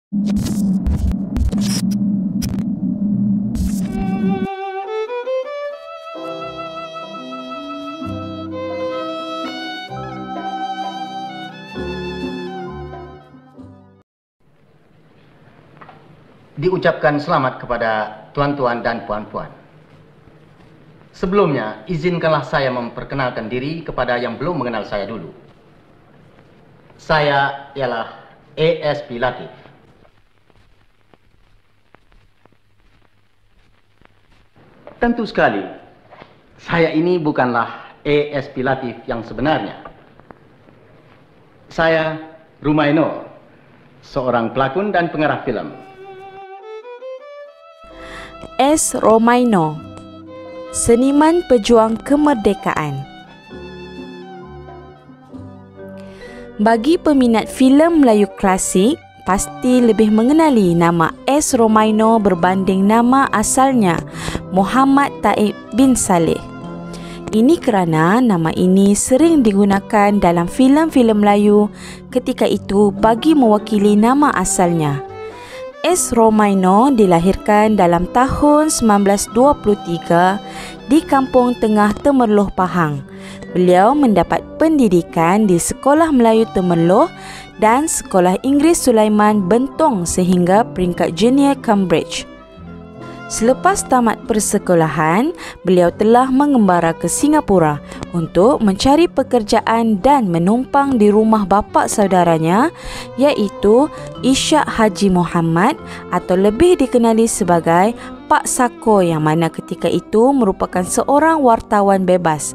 Diucapkan selamat kepada tuan-tuan dan puan-puan. Sebelumnya, izinkanlah saya memperkenalkan diri kepada yang belum mengenal saya dulu. Saya ialah A.S.P. Latif. Tentu sekali, saya ini bukanlah A.S.P. Latif yang sebenarnya. Saya Rumaino, seorang pelakon dan pengarah film. S. Romaino, seniman pejuang kemerdekaan. Bagi peminat filem Melayu klasik, pasti lebih mengenali nama S. Romaino berbanding nama asalnya Muhammad Taib bin Saleh. Ini kerana nama ini sering digunakan dalam filem-filem Melayu ketika itu bagi mewakili nama asalnya. S. Romaino dilahirkan dalam tahun 1923 di Kampung Tengah Temerloh, Pahang. Beliau mendapat pendidikan di Sekolah Melayu Temerloh dan Sekolah Inggeris Sulaiman Bentong sehingga peringkat junior Cambridge. Selepas tamat persekolahan, beliau telah mengembara ke Singapura untuk mencari pekerjaan dan menumpang di rumah bapa saudaranya iaitu Ishak Haji Muhammad atau lebih dikenali sebagai Pak Sako yang mana ketika itu merupakan seorang wartawan bebas.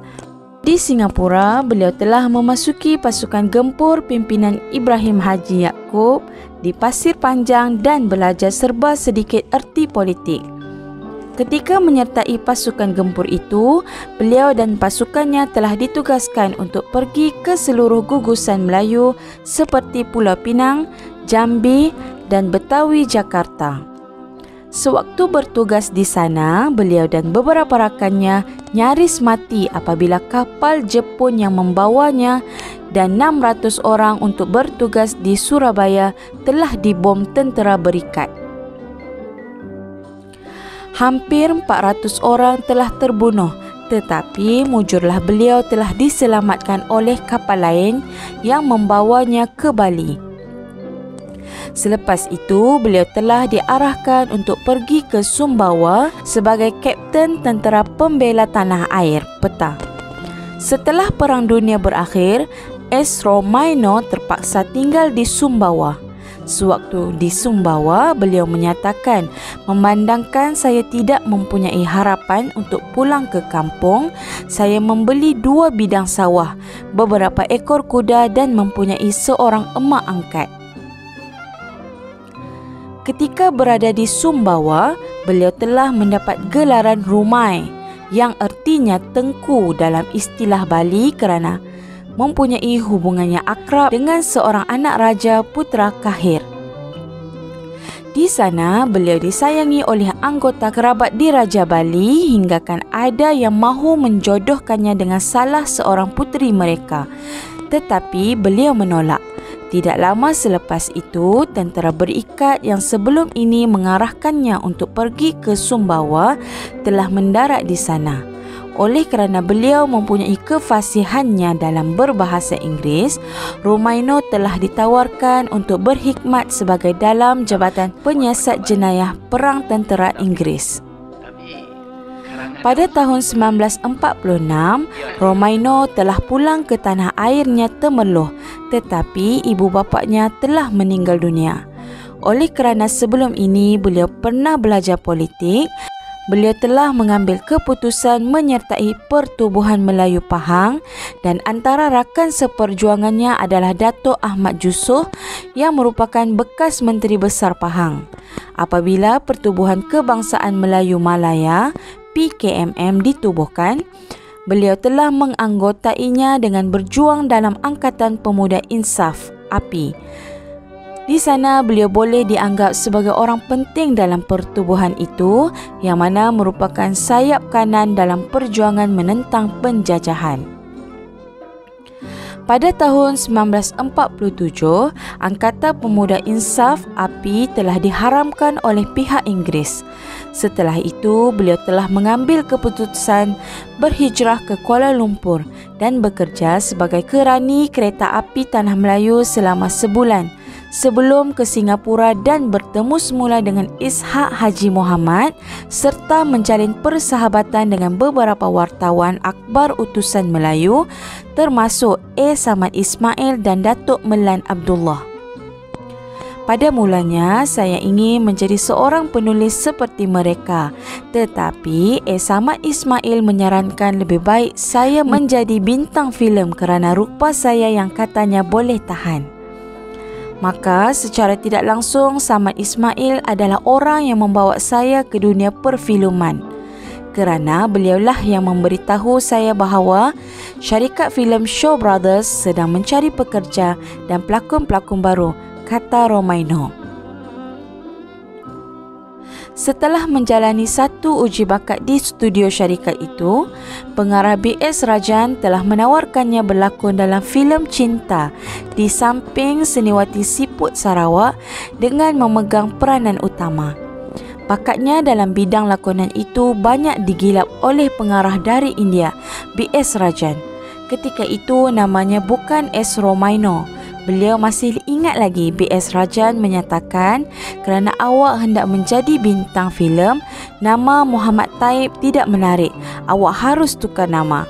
Di Singapura, beliau telah memasuki pasukan gempur pimpinan Ibrahim Haji Yaakob di Pasir Panjang dan belajar serba sedikit erti politik. Ketika menyertai pasukan gempur itu, beliau dan pasukannya telah ditugaskan untuk pergi ke seluruh gugusan Melayu seperti Pulau Pinang, Jambi dan Betawi, Jakarta. Sewaktu bertugas di sana, beliau dan beberapa rakannya nyaris mati apabila kapal Jepun yang membawanya dan 600 orang untuk bertugas di Surabaya telah dibom tentera berikat. Hampir 400 orang telah terbunuh, tetapi mujurlah beliau telah diselamatkan oleh kapal lain yang membawanya ke Bali. Selepas itu, beliau telah diarahkan untuk pergi ke Sumbawa sebagai Kapten Tentera Pembela Tanah Air Peta. Setelah Perang Dunia berakhir, S. Romaino terpaksa tinggal di Sumbawa. Sewaktu di Sumbawa, beliau menyatakan, memandangkan saya tidak mempunyai harapan untuk pulang ke kampung, saya membeli 2 bidang sawah, beberapa ekor kuda dan mempunyai seorang emak angkat. Ketika berada di Sumbawa, beliau telah mendapat gelaran Rumai yang artinya tengku dalam istilah Bali kerana mempunyai hubungannya akrab dengan seorang anak raja Putra Kahir. Di sana, beliau disayangi oleh anggota kerabat di Raja Bali hinggakan ada yang mahu menjodohkannya dengan salah seorang puteri mereka. Tetapi beliau menolak. Tidak lama selepas itu, tentera berikat yang sebelum ini mengarahkannya untuk pergi ke Sumbawa telah mendarat di sana. Oleh kerana beliau mempunyai kefasihannya dalam berbahasa Inggeris, Romaino telah ditawarkan untuk berkhidmat sebagai dalam Jabatan Penyiasat Jenayah Perang Tentera Inggeris. Pada tahun 1946, Romaino telah pulang ke tanah airnya Temerloh, tetapi ibu bapanya telah meninggal dunia. Oleh kerana sebelum ini beliau pernah belajar politik, beliau telah mengambil keputusan menyertai Pertubuhan Melayu Pahang dan antara rakan seperjuangannya adalah Dato' Ahmad Jusuf yang merupakan bekas Menteri Besar Pahang. Apabila Pertubuhan Kebangsaan Melayu Malaya PKMM ditubuhkan, beliau telah menganggotainya dengan berjuang dalam Angkatan Pemuda Insaf API. Di sana beliau boleh dianggap sebagai orang penting dalam pertubuhan itu yang mana merupakan sayap kanan dalam perjuangan menentang penjajahan. Pada tahun 1947, Angkatan Pemuda Insaf API telah diharamkan oleh pihak Inggeris. Setelah itu, beliau telah mengambil keputusan berhijrah ke Kuala Lumpur dan bekerja sebagai kerani kereta api Tanah Melayu selama sebulan sebelum ke Singapura dan bertemu semula dengan Ishak Haji Muhammad serta menjalin persahabatan dengan beberapa wartawan akhbar utusan Melayu termasuk A. Samad Ismail dan Datuk Melan Abdullah. Pada mulanya, saya ingin menjadi seorang penulis seperti mereka. Tetapi, A. Samad Ismail menyarankan lebih baik saya menjadi bintang filem kerana rupa saya yang katanya boleh tahan. Maka secara tidak langsung Samad Ismail adalah orang yang membawa saya ke dunia perfilman. Kerana beliaulah yang memberitahu saya bahawa syarikat filem Shaw Brothers sedang mencari pekerja dan pelakon-pelakon baru, kata Romaino. Setelah menjalani satu uji bakat di studio syarikat itu, pengarah B.S. Rajan telah menawarkannya berlakon dalam filem Cinta di samping seniwati Siput Sarawak dengan memegang peranan utama. Bakatnya dalam bidang lakonan itu banyak digilap oleh pengarah dari India, B.S. Rajan. Ketika itu namanya bukan S. Romaino. Beliau masih ingat lagi B.S. Rajan menyatakan kerana awak hendak menjadi bintang filem, nama Muhammad Taib tidak menarik. Awak harus tukar nama.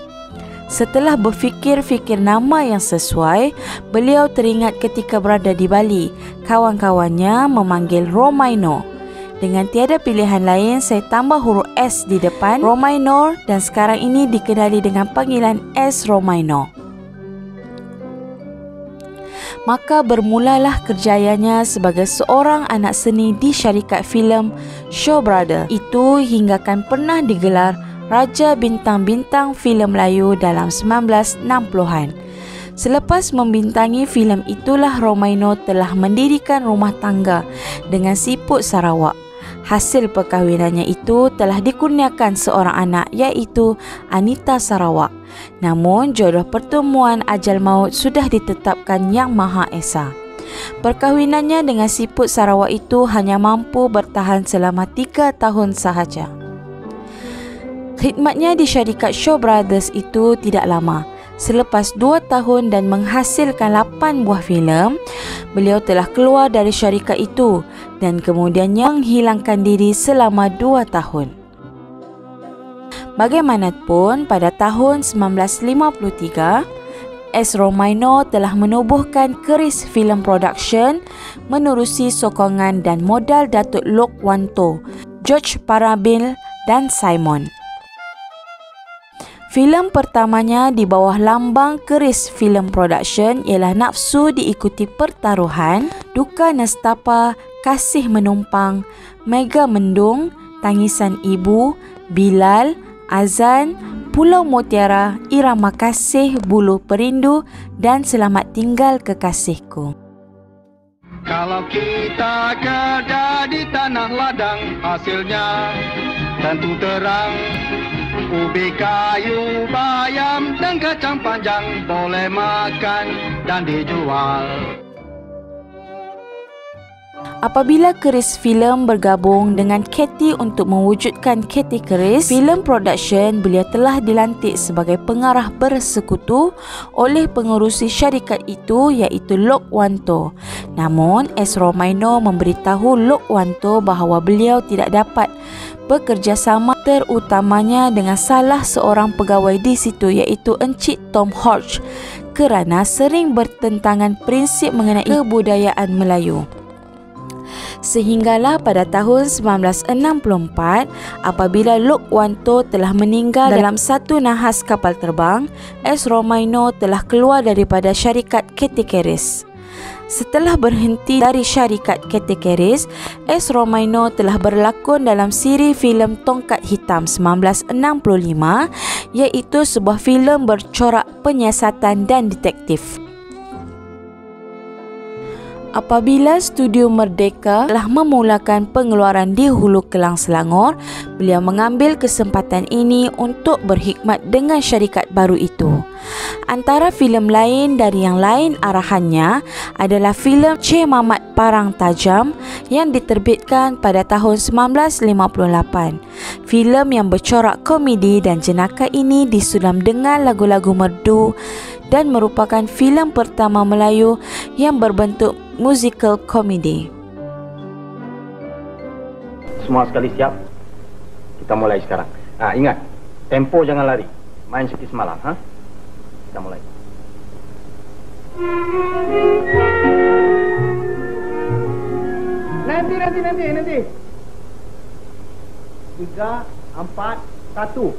Setelah berfikir-fikir nama yang sesuai, beliau teringat ketika berada di Bali, kawan-kawannya memanggil Romaino. Dengan tiada pilihan lain, saya tambah huruf S di depan Romaino dan sekarang ini dikenali dengan panggilan S. Romaino. Maka bermulalah kerjayanya sebagai seorang anak seni di syarikat filem Shaw Brothers. Itu hinggakan pernah digelar Raja Bintang-Bintang Filem Melayu dalam 1960-an. Selepas membintangi filem itulah Romaino telah mendirikan rumah tangga dengan Siput Sarawak. Hasil perkahwinannya itu telah dikurniakan seorang anak iaitu Anita Sarawak. Namun jodoh pertemuan ajal maut sudah ditetapkan Yang Maha Esa. Perkahwinannya dengan Siput Sarawak itu hanya mampu bertahan selama 3 tahun sahaja. Khidmatnya di syarikat Shaw Brothers itu tidak lama. Selepas 2 tahun dan menghasilkan 8 buah filem, beliau telah keluar dari syarikat itu dan kemudiannya menghilangkan diri selama 2 tahun. Bagaimanapun, pada tahun 1953, S. Romaino telah menubuhkan keris filem production menerusi sokongan dan modal Datuk Lok Wanto, George Parabil dan Simon. Filem pertamanya di bawah lambang keris filem production ialah Nafsu Diikuti Pertaruhan, Duka Nestapa, Kasih Menumpang, Mega Mendung, Tangisan Ibu, Bilal, Azan, Pulau Mutiara, Irama Kasih, Bulu Perindu dan Selamat Tinggal Kekasihku. Kalau kita kerja di tanah ladang, hasilnya tentu terang. Ubi, kayu, bayam dan kacang panjang boleh makan dan dijual. Apabila keris filem bergabung dengan Katy untuk mewujudkan Katy Keris Film Production, beliau telah dilantik sebagai pengarah bersekutu oleh pengerusi syarikat itu iaitu Lok Wanto. Namun, S. Romaino memberitahu Lok Wanto bahawa beliau tidak dapat bekerjasama terutamanya dengan salah seorang pegawai di situ iaitu Encik Tom Hodge kerana sering bertentangan prinsip mengenai kebudayaan Melayu. Sehinggalah pada tahun 1964, apabila Lok Wanto telah meninggal dalam satu nahas kapal terbang, S. Romaino telah keluar daripada syarikat Katy Keris. Setelah berhenti dari syarikat Katy Keris, S. Romaino telah berlakon dalam siri filem Tongkat Hitam 1965, iaitu sebuah filem bercorak penyiasatan dan detektif. Apabila Studio Merdeka telah memulakan pengeluaran di Hulu Kelang Selangor, beliau mengambil kesempatan ini untuk berkhidmat dengan syarikat baru itu. Antara filem lain dari yang lain arahannya adalah filem Cik Mamat Parang Tajam yang diterbitkan pada tahun 1958. Filem yang bercorak komedi dan jenaka ini disulam dengan lagu-lagu merdu dan merupakan filem pertama Melayu yang berbentuk musical komedi. Semua sekali siap? Kita mulai sekarang. Ingat, tempo jangan lari. Main seperti semalam, ha? Kita mulai. Nanti. 3, 4, 1.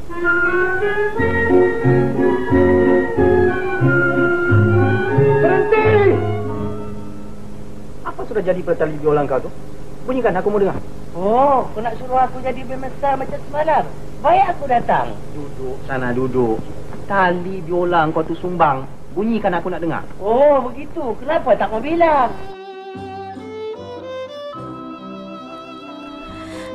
Berhenti! Apa sudah jadi pada tali biola kau tu? Bunyikan, aku mau dengar. Oh, kau nak suruh aku jadi bermesra macam semalam? Baik aku datang. Duduk sana, duduk. Tali biola kau tu sumbang. Bunyikan, aku nak dengar. Oh, begitu. Kenapa tak mau bilang?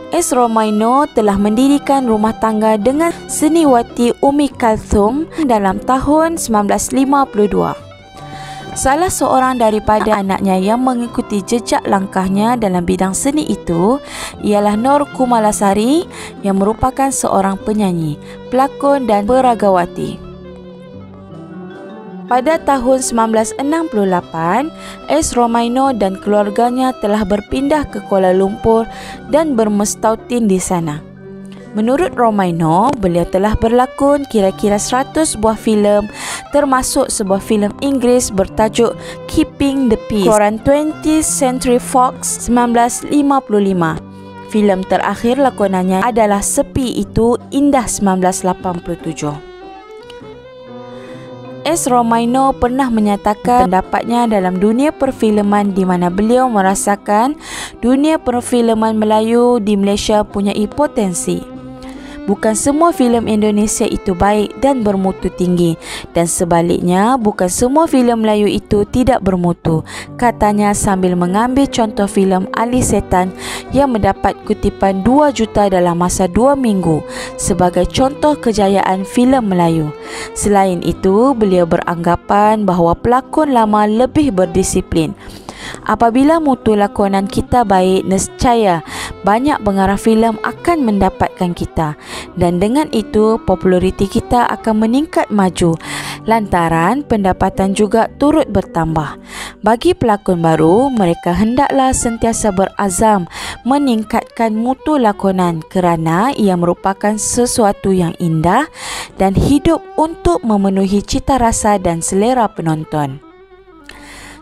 S. Romaino telah mendirikan rumah tangga dengan seniwati Umi Kalthum dalam tahun 1952. Salah seorang daripada anaknya yang mengikuti jejak langkahnya dalam bidang seni itu ialah Nur Kumalasari yang merupakan seorang penyanyi, pelakon dan peragawati. Pada tahun 1968, S. Romaino dan keluarganya telah berpindah ke Kuala Lumpur dan bermestautin di sana. Menurut Romaino, beliau telah berlakon kira-kira 100 buah filem, termasuk sebuah filem Inggeris bertajuk Keeping the Peace, keluaran 20th Century Fox 1955. Filem terakhir lakonannya adalah Sepi Itu Indah 1987. S. Romaino pernah menyatakan pendapatnya dalam dunia perfilman di mana beliau merasakan dunia perfilman Melayu di Malaysia mempunyai potensi. Bukan semua filem Indonesia itu baik dan bermutu tinggi, dan sebaliknya bukan semua filem Melayu itu tidak bermutu, katanya sambil mengambil contoh filem Ali Setan yang mendapat kutipan 2 juta dalam masa 2 minggu sebagai contoh kejayaan filem Melayu. Selain itu, beliau beranggapan bahawa pelakon lama lebih berdisiplin. Apabila mutu lakonan kita baik, nescaya banyak pengarah filem akan mendapatkan kita, dan dengan itu populariti kita akan meningkat maju, lantaran pendapatan juga turut bertambah. Bagi pelakon baru, mereka hendaklah sentiasa berazam meningkatkan mutu lakonan kerana ia merupakan sesuatu yang indah dan hidup untuk memenuhi cita rasa dan selera penonton.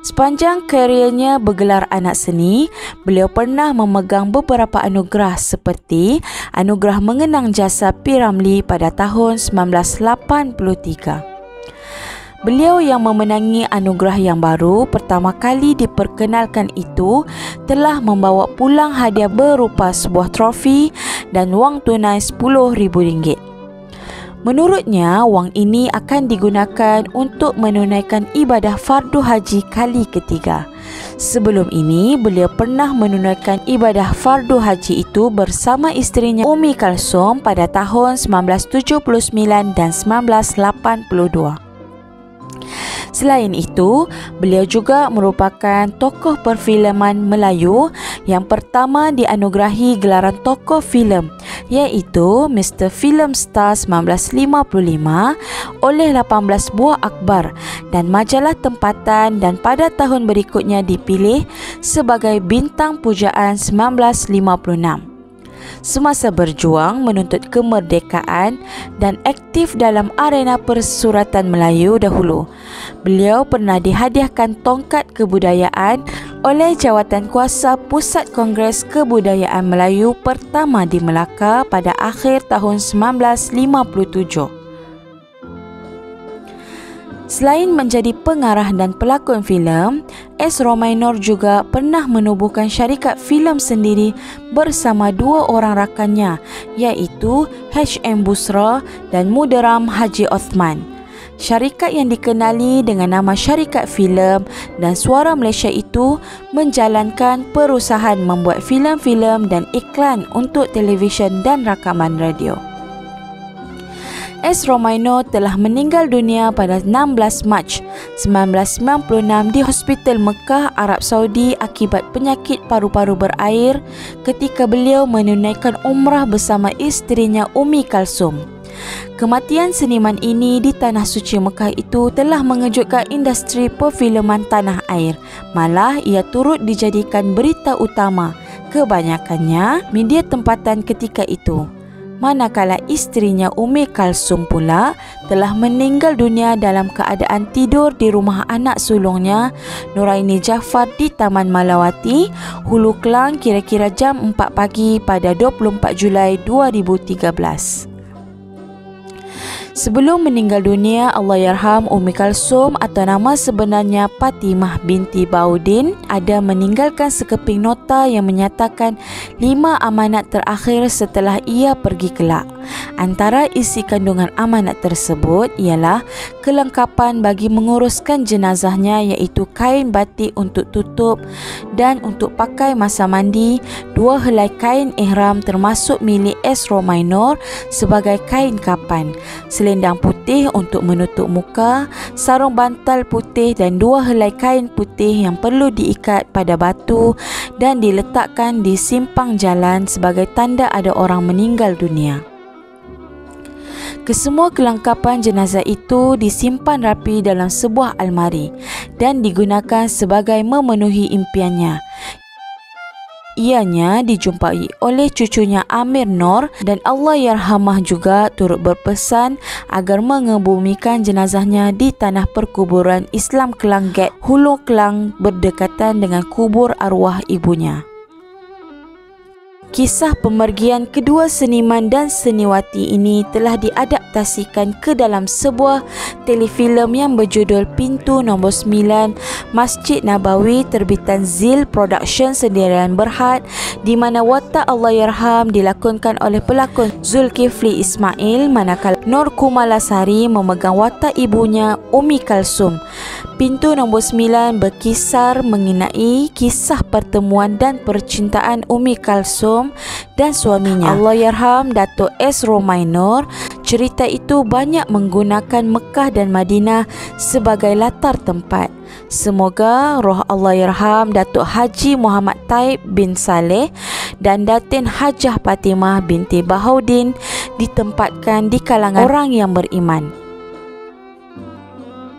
Sepanjang karirnya bergelar anak seni, beliau pernah memegang beberapa anugerah seperti Anugerah Mengenang Jasa P. Ramlee pada tahun 1983. Beliau yang memenangi anugerah yang baru pertama kali diperkenalkan itu telah membawa pulang hadiah berupa sebuah trofi dan wang tunai RM10,000. Menurutnya, wang ini akan digunakan untuk menunaikan ibadah fardu haji kali ketiga. Sebelum ini, beliau pernah menunaikan ibadah fardu haji itu bersama isterinya Umi Kalsum pada tahun 1979 dan 1982. Selain itu, beliau juga merupakan tokoh perfilman Melayu yang pertama dianugerahi gelaran tokoh filem, iaitu Mr. Film Star 1955 oleh 18 buah akhbar dan majalah tempatan, dan pada tahun berikutnya dipilih sebagai bintang pujaan 1956. Semasa berjuang menuntut kemerdekaan dan aktif dalam arena persuratan Melayu dahulu, beliau pernah dihadiahkan tongkat kebudayaan oleh Jawatan Kuasa Pusat Kongres Kebudayaan Melayu pertama di Melaka pada akhir tahun 1957. Selain menjadi pengarah dan pelakon filem, S. Romaino juga pernah menubuhkan syarikat filem sendiri bersama 2 orang rakannya, iaitu H.M. Busra dan Mudaram Haji Othman. Syarikat yang dikenali dengan nama Syarikat Filem dan Suara Malaysia itu menjalankan perusahaan membuat filem-filem dan iklan untuk televisyen dan rakaman radio. S. Romaino telah meninggal dunia pada 16 Mac 1996 di Hospital Mekah, Arab Saudi akibat penyakit paru-paru berair ketika beliau menunaikan umrah bersama isterinya Ummi Kalsum. Kematian seniman ini di Tanah Suci Mekah itu telah mengejutkan industri perfilman tanah air. Malah ia turut dijadikan berita utama, kebanyakannya media tempatan ketika itu. Manakala isterinya Ummi Kalsum pula telah meninggal dunia dalam keadaan tidur di rumah anak sulungnya Nuraini Jaafar di Taman Malawati, Hulu Kelang kira-kira jam 4 pagi pada 24 Julai 2013. Sebelum meninggal dunia, Allahyarham Ummi Kalsum atau nama sebenarnya Fatimah binti Baudin ada meninggalkan sekeping nota yang menyatakan 5 amanat terakhir setelah ia pergi kelak. Antara isi kandungan amanat tersebut ialah kelengkapan bagi menguruskan jenazahnya iaitu kain batik untuk tutup dan untuk pakai masa mandi, 2 helai kain ihram termasuk milik S. Romaino sebagai kain kapan, selendang putih untuk menutup muka, sarung bantal putih dan 2 helai kain putih yang perlu diikat pada batu dan diletakkan di simpang jalan sebagai tanda ada orang meninggal dunia. Kesemua kelengkapan jenazah itu disimpan rapi dalam sebuah almari dan digunakan sebagai memenuhi impiannya. Ianya dijumpai oleh cucunya Amir Nor dan Allahyarhamah juga turut berpesan agar mengebumikan jenazahnya di tanah perkuburan Islam Kelang Gate, Hulu Kelang berdekatan dengan kubur arwah ibunya. Kisah pemergian kedua seniman dan seniwati ini telah diadaptasikan ke dalam sebuah telefilm yang berjudul Pintu Nombor 9 Masjid Nabawi terbitan Zil Production sendirian Berhad, di mana watak Allahyarham dilakonkan oleh pelakon Zulkifli Ismail manakala Nur Kumalasari memegang watak ibunya Ummi Kalsum. Pintu Nombor 9 berkisar mengenai kisah pertemuan dan percintaan Ummi Kalsum dan suaminya Allahyarham Datuk S. Romaino. Cerita itu banyak menggunakan Mekah dan Madinah sebagai latar tempat. Semoga roh Allahyarham Datuk Haji Muhammad Taib bin Saleh dan Datin Hajah Fatimah binti Bahaudin ditempatkan di kalangan orang yang beriman.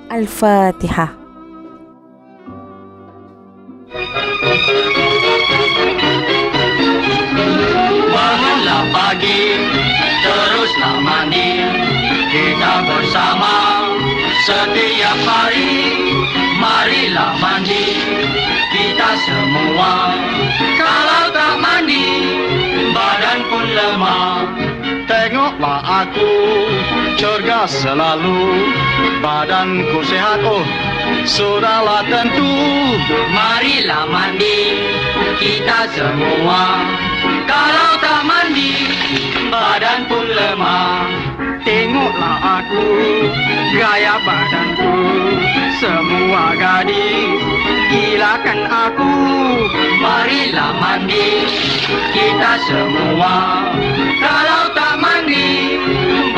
Al-Fatihah. Bangunlah pagi, teruslah mandi, kita bersama setiap hari. Marilah mandi, kita semua. Kalau tak mandi, badan pun lemah. Tengoklah aku, cergas selalu, badanku sehat, oh sudahlah tentu. Marilah mandi, kita semua. Kalau tak mandi, badan pun lemah. Tengoklah aku, gaya badanku, semua gadis gilakan aku. Marilah mandi, kita semua. Kalau tak mandi,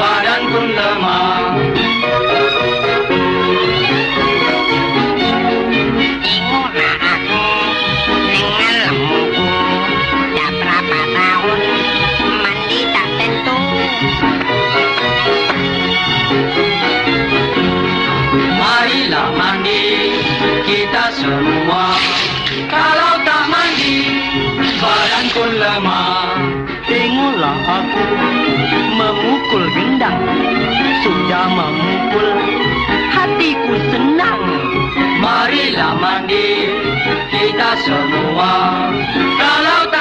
badan pun lemah. Tengoklah aku dengan lembuku, dah berapa tahun mandi tak tentu. Marilah mandi, kita semua. Kalau tak mandi, badan pun lemah. Tengoklah aku memukul gendang, sudah memukul, hatiku senang. Marilah mandi, kita semua. Kalau tak